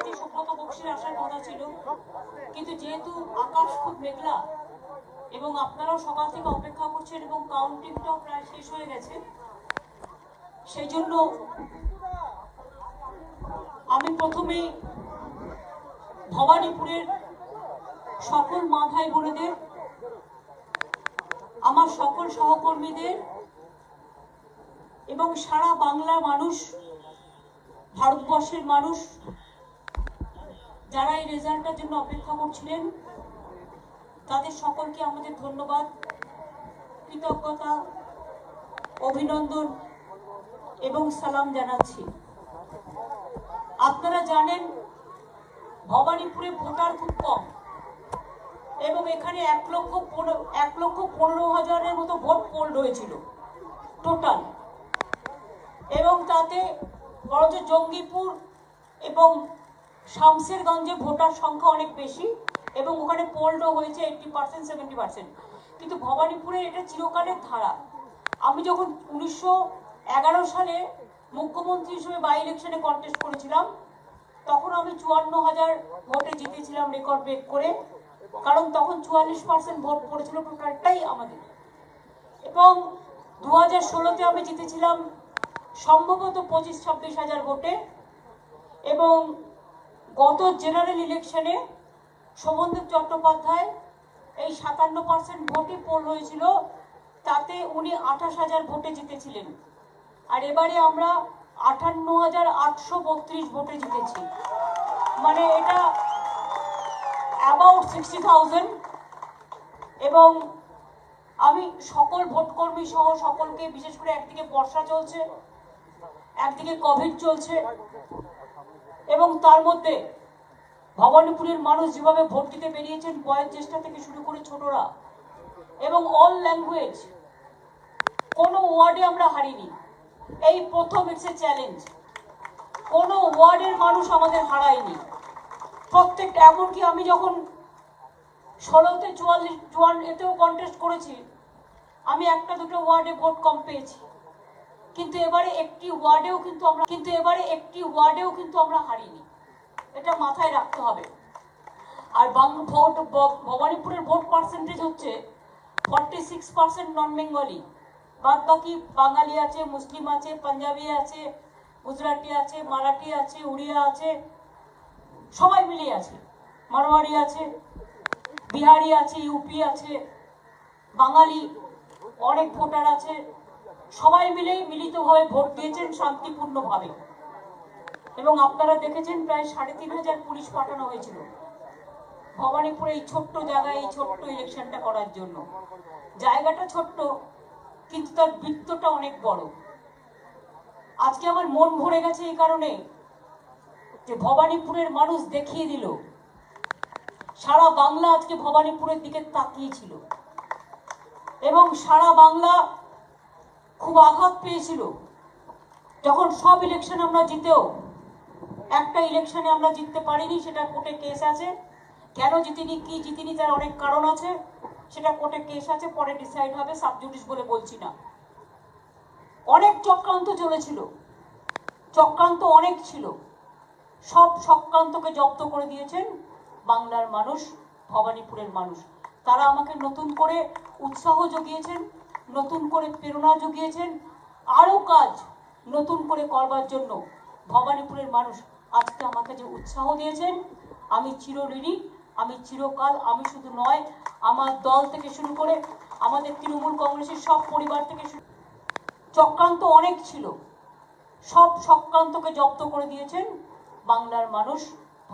সভাপতি সুব্রত বক্সির আসার কথা ছিল, কিন্তু যেহেতু আকাশ খুব মেঘলা এবং আপনারাও সকাল থেকে অপেক্ষা করছেন এবং কাউন্টিংটাও প্রায় শেষ হয়ে গেছে, সেই জন্য আমি প্রথমে ভবানীপুরের সকল মা ভাই বোনেদের, আমার সকল সহকর্মীদের এবং সারা বাংলার মানুষ, ভারতবর্ষের মানুষ যারা এই রেজাল্টের জন্য অপেক্ষা করছিলেন, তাদের সকলকে আমাদের ধন্যবাদ, কৃতজ্ঞতা, অভিনন্দন এবং সালাম জানাচ্ছি। আপনারা জানেন ভবানীপুরে ভোটার খুব কম এবং এখানে 1,15,000-এর মতো ভোট পোল হয়েছিল টোটাল, এবং তাতে বরঞ্চ জঙ্গিপুর এবং শামসেরগঞ্জে ভোটার সংখ্যা অনেক বেশি এবং ওখানে পোলও হয়েছে 80%, 70%। কিন্তু ভবানীপুরে এটা চিরকালের ধারা। আমি যখন 1911 সালে মুখ্যমন্ত্রী হিসেবে বাই ইলেকশনে কন্টেস্ট করেছিলাম, তখন আমি 54,000 ভোটে জিতেছিলাম রেকর্ড ব্রেক করে, কারণ তখন 44% ভোট পড়েছিল টোটালটাই আমাদের। এবং 2016-তে আমি জিতেছিলাম সম্ভবত 25-26 ভোটে, এবং গত জেনারেল ইলেকশনে শোভনদেব চট্টোপাধ্যায় এই 57% ভোটই পোল হয়েছিল, তাতে উনি 28,000 ভোটে জিতেছিলেন। আর এবারে আমরা 58,832 ভোটে জিতেছি, মানে এটা অ্যাবাউট 60,000। এবং আমি সকল ভোটকর্মী সহ সকলকে, বিশেষ করে একদিকে বর্ষা চলছে, একদিকে কোভিড চলছে, এবং তার মধ্যে ভবানীপুরের মানুষ যেভাবে ভোট দিতে বেরিয়েছেন, বয়োজ্যেষ্ঠ থেকে শুরু করে ছোটরা, এবং অল ল্যাঙ্গুয়েজ, কোনো ওয়ার্ডে আমরা হারিনি। এই প্রথম ইটস এ চ্যালেঞ্জ, কোনো ওয়ার্ডের মানুষ আমাদের হারায়নি প্রত্যেকটা। এমনকি আমি যখন 16-তে 44-এতেও কন্টেস্ট করেছি, আমি একটা দুটো ওয়ার্ডে ভোট কম পেয়েছি, কিন্তু এবারে একটি ওয়ার্ডেও কিন্তু আমরা হারিনি, এটা মাথায় রাখতে হবে। আর ভবানীপুরের ভোট পার্সেন্টেজ হচ্ছে 46% নন বেঙ্গলি, বাদ বাকি বাঙালি আছে, মুসলিম আছে, পাঞ্জাবি আছে, গুজরাটি আছে, মারাঠি আছে, উড়িয়া আছে, সবাই মিলিয়ে আছে, মারোয়ারি আছে, বিহারি আছে, ইউপি আছে, বাঙালি অনেক ভোটার আছে, সবাই মিলেই মিলিতভাবে ভোট দিয়েছেন শান্তিপূর্ণভাবে। এবং আপনারা দেখেছেন প্রায় 3,500 পুলিশ পাঠানো হয়েছিল ভবানীপুরে এই ছোট্ট জায়গায় এই ছোট্ট ইলেকশনটা করার জন্য। জায়গাটা ছোট্ট, কিন্তু তার বৃত্তটা অনেক বড়। আজকে আমার মন ভরে গেছে এই কারণে যে ভবানীপুরের মানুষ দেখিয়ে দিল, সারা বাংলা আজকে ভবানীপুরের দিকে তাকিয়েছিল, এবং সারা বাংলা খুব আঘাত পেয়েছিল যখন সব ইলেকশন আমরা জিতেও একটা ইলেকশনে আমরা জিততে পারিনি। সেটা কোর্টে কেস আছে, কেন জিতিনি, কি জিতিনি, তার অনেক কারণ আছে, সেটা কোর্টে কেস আছে, পরে ডিসাইড হবে, সাবজুডিস বলে বলছি না। অনেক চক্রান্ত চলেছিল, চক্রান্ত অনেক ছিল, সব চক্রান্তকে জব্দ করে দিয়েছেন বাংলার মানুষ, ভবানীপুরের মানুষ। তারা আমাকে নতুন করে উৎসাহ জুগিয়েছেন, নতুন করে প্রেরণা জুগিয়েছেন, আরো কাজ নতুন করে করবার জন্য ভবানীপুরের মানুষ আজকে আমাকে যে উৎসাহ দিয়েছেন, আমি চিরঋণী, আমি চিরকাল, আমি শুধু নয়, আমার দল থেকে শুরু করে আমাদের তৃণমূল কংগ্রেসের সব পরিবার থেকে চক্রান্ত অনেক ছিল, সব চক্রান্তকে জব্দ করে দিয়েছেন বাংলার মানুষ,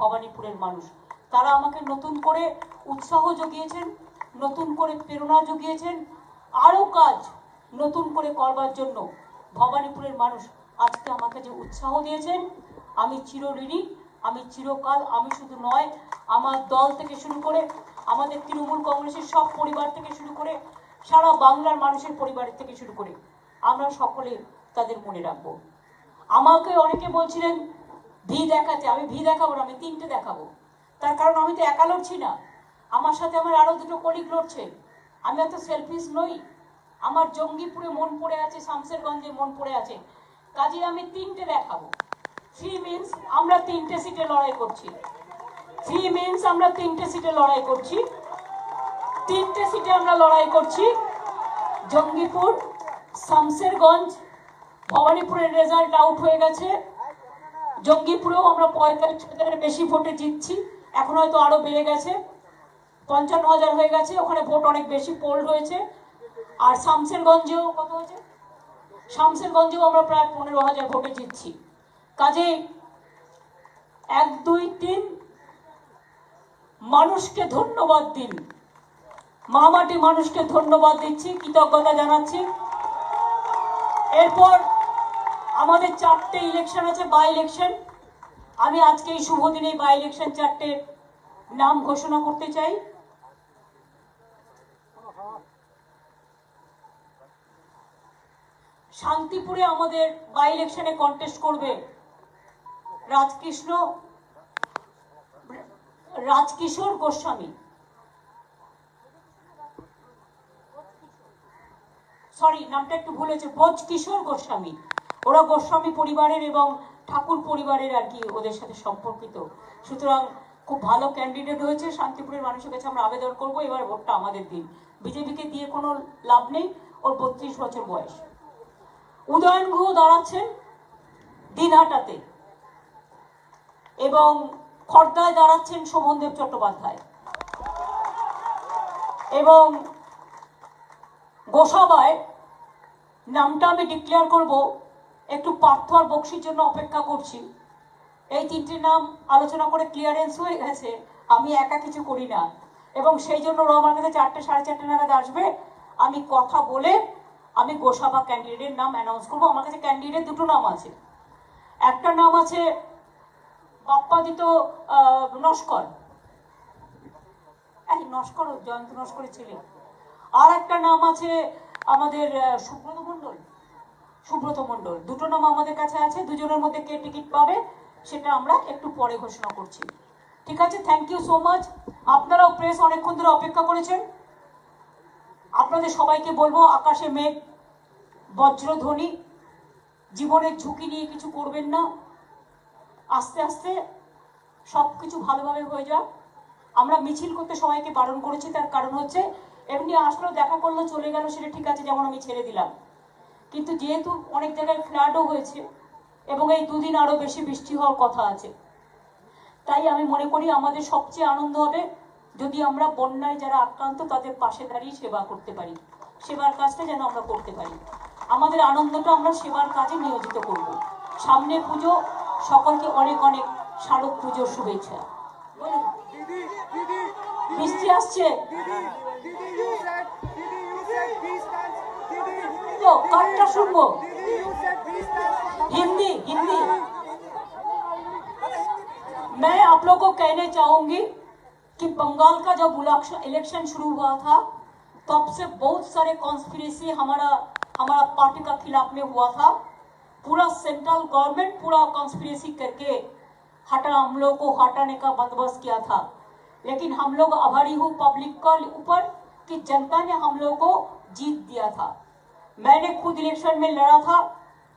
ভবানীপুরের মানুষ। তারা আমাকে নতুন করে উৎসাহ জুগিয়েছেন, নতুন করে প্রেরণা জুগিয়েছেন, আরো কাজ নতুন করে করবার জন্য ভবানীপুরের মানুষ আজকে আমাকে যে উৎসাহ দিয়েছেন, আমি চিরঋণী, আমি চিরকাল, আমি শুধু নয়, আমার দল থেকে শুরু করে আমাদের তৃণমূল কংগ্রেসের সব পরিবার থেকে শুরু করে সারা বাংলার মানুষের পরিবারের থেকে শুরু করে আমরা সকলে তাদের মনে রাখবো। আমাকে অনেকে বলছিলেন ভি দেখাতে, আমি ভি দেখাবো না, আমি 3টে দেখাবো। তার কারণ আমি তো একা লড়ছি না, আমার সাথে আমার আরো 2টো কলিগ লড়ছে। আমি এত সেলফিশ নই, আমার জঙ্গিপুরে মন পড়ে আছে, শামসেরগঞ্জে মন পড়ে আছে, কাজে আমি 3টে দেখাবো। 3 মিন্স আমরা 3টে সিটে লড়াই করছি। 3 মিন্স আমরা 3টে সিটে লড়াই করছি। 3টে সিটে আমরা লড়াই করছি। জঙ্গিপুর, শামসেরগঞ্জ, ভবানীপুরের রেজাল্ট আউট হয়ে গেছে। জঙ্গিপুরেও আমরা 45,000-এর বেশি ভোটে জিতছি, এখন হয়তো আরো বেড়ে গেছে, 55,000 হয়ে গেছে, ওখানে ভোট অনেক বেশি পোল হয়েছে। আর শামসেরগঞ্জেও কত হয়েছে? শামসেরগঞ্জেও আমরা প্রায় 15,000 ভোটে জিতছি। কাজেই 1, 2, 3 মানুষকে ধন্যবাদ দিন, মা মাটি মানুষকে ধন্যবাদ দিচ্ছি, কৃতজ্ঞতা জানাচ্ছি। এরপর আমাদের 4টে ইলেকশন আছে, বাই ইলেকশন। আমি আজকে এই শুভ দিনে বাই ইলেকশন 4টে নাম ঘোষণা করতে চাই। শান্তিপুরে আমাদের বাই ইলেকশনে কন্টেস্ট করবে রাজকিশোর গোস্বামী, সরি নামটা একটু ভুল হয়েছে, ব্রজকিশোর গোস্বামী। ওরা গোস্বামী পরিবারের এবং ঠাকুর পরিবারের আর কি ওদের সাথে সম্পর্কিত, সুতরাং খুব ভালো ক্যান্ডিডেট হয়েছে। শান্তিপুরের মানুষের কাছে আমরা আবেদন করবো এবার ভোটটা আমাদের দিন, বিজেপিকে দিয়ে কোনো লাভ নেই, ওর 32 বছর বয়স। উদয়ন গুহ দাঁড়াচ্ছেন দিনহাটাতে, এবং খর্দায় দাঁড়াচ্ছেন শোভনদেব চট্টোপাধ্যায়, এবং গোসাবায় নামটা আমি ডিক্লেয়ার করব, একটু পার্থ আর বক্সির জন্য অপেক্ষা করছি। এই 3টে নাম আলোচনা করে ক্লিয়ারেন্স হয়ে গেছে, আমি একা কিছু করি না, এবং সেই জন্য ওরা আমার কাছে 4টে, 4:30 নাগাদ আসবে। আমি কথা বলে আমি গোসাবা ক্যান্ডিডেটের নাম অ্যানাউন্স করবো। আমার কাছে ক্যান্ডিডেট 2টো নাম আছে, একটা নাম আছে বাপ্পাদিত নস্কর, নস্কর জয়ন্ত নস্করের ছেলে, আর একটা নাম আছে আমাদের সুব্রত মণ্ডল। 2টো নাম আমাদের কাছে আছে, দুজনের মধ্যে কে টিকিট পাবে সেটা আমরা একটু পরে ঘোষণা করছি। ঠিক আছে, থ্যাংক ইউ সো মাচ। আপনারাও প্রেস অনেকক্ষণ ধরে অপেক্ষা করেছেন। আপনাদের সবাইকে বলবো, আকাশে মেঘ, বজ্রধ্বনি, জীবনের ঝুঁকি নিয়ে কিছু করবেন না, আস্তে আস্তে সবকিছু ভালোভাবে হয়ে যাক। আমরা মিছিল করতে সবাইকে বারণ করেছি, তার কারণ হচ্ছে এমনি আসলো, দেখা করলো, চলে গেল, সেটা ঠিক আছে, যেমন আমি ছেড়ে দিলাম, কিন্তু যেহেতু অনেক জায়গায় ফ্লাডও হয়েছে এবং এই 2 দিন আরো বেশি বৃষ্টি হওয়ার কথা আছে, তাই আমি মনে করি আমাদের সবচেয়ে আনন্দ হবে যদি আমরা বন্যায় যারা আক্রান্ত তাদের পাশে দাঁড়িয়ে সেবা করতে পারি, সেবার কাজটা যেন আমরা করতে পারি। আমাদের আনন্দটা আমরা সেবার কাজে নিয়োজিত করব। সামনে পুজো, সকলকে অনেক অনেক শারদ পুজোর শুভেচ্ছা। বৃষ্টি আসছে তো কারটা শুনবো, हिंदी हिंदी। मैं आप लोगों को कहने चाहूंगी कि बंगाल का जब इलेक्शन शुरू हुआ था तब से बहुत सारे कॉन्स्पिरेसी हमारा पार्टी का खिलाफ में हुआ था। पूरा सेंट्रल गवर्नमेंट पूरा कॉन्स्पिरेसी करके हम लोग को हटाने का बंदोबस्त किया था, लेकिन हम लोग आभारी हूँ पब्लिक का ऊपर कि जनता ने हम लोग को जीत दिया था। मैंने खुद इलेक्शन में लड़ा था,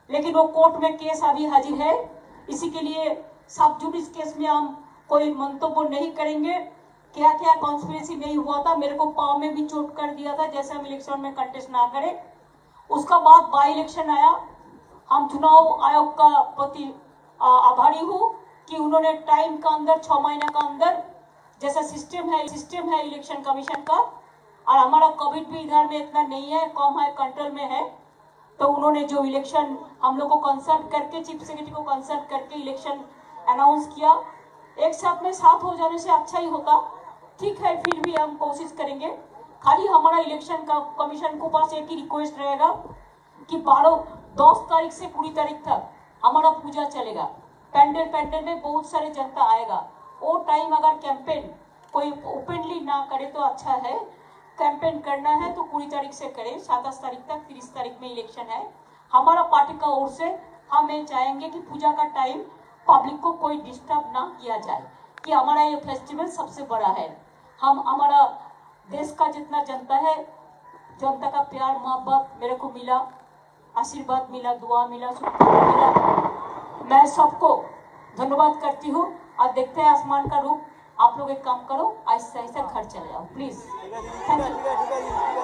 लेकिन वो कोर्ट में केस अभी हाजिर है, इसी के लिए सब जुडिस केस में हम कोई मंतव्य नहीं करेंगे। क्या क्या कॉन्स्पिरेसी नहीं हुआ था, मेरे को पाँव में भी चोट कर दिया था जैसे हम इलेक्शन में कंटेस्ट ना करें। उसका बाद बाई इलेक्शन आया, हम चुनाव आयोग का प्रति आभारी हूँ कि उन्होंने टाइम का अंदर 6 महीने का अंदर, जैसा सिस्टम है इलेक्शन कमीशन का, और हमारा कोविड भी इधर में इतना नहीं है, कम है, कंट्रोल में है, तो उन्होंने जो इलेक्शन हम लोग को कंसल्ट करके, चीफ सेक्रेटरी को कंसल्ट करके इलेक्शन अनाउंस किया। एक साथ में साथ हो जाने से अच्छा ही होता, ठीक है, फिर भी हम कोशिश करेंगे। खाली हमारा इलेक्शन का कमीशन को पास एक ही रिक्वेस्ट रहेगा कि 10 तारीख से 20 तारीख तक हमारा पूजा चलेगा, पैंडल में बहुत सारे जनता आएगा। वो टाइम अगर कैंपेन कोई ओपनली ना करे तो अच्छा है, कैंपेन करना है तो 20 तारीख से करें, 27 तारीख तक, 30 तारीख में इलेक्शन है। हमारा पार्टी का ओर से हम ये चाहेंगे कि पूजा का टाइम पब्लिक को कोई डिस्टर्ब ना किया जाए, कि हमारा ये फेस्टिवल सबसे बड़ा है। हमारा देश का जितना जनता है, जनता का प्यार मोहब्बत मेरे को मिला, आशीर्वाद मिला, दुआ मिला, शुभकामना मिला। मैं सबको धन्यवाद करती हूँ और देखते हैं आसमान का रूप। आप लोग एक काम करो, ऐसा ऐसा घर चले जाओ प्लीज। Thank you.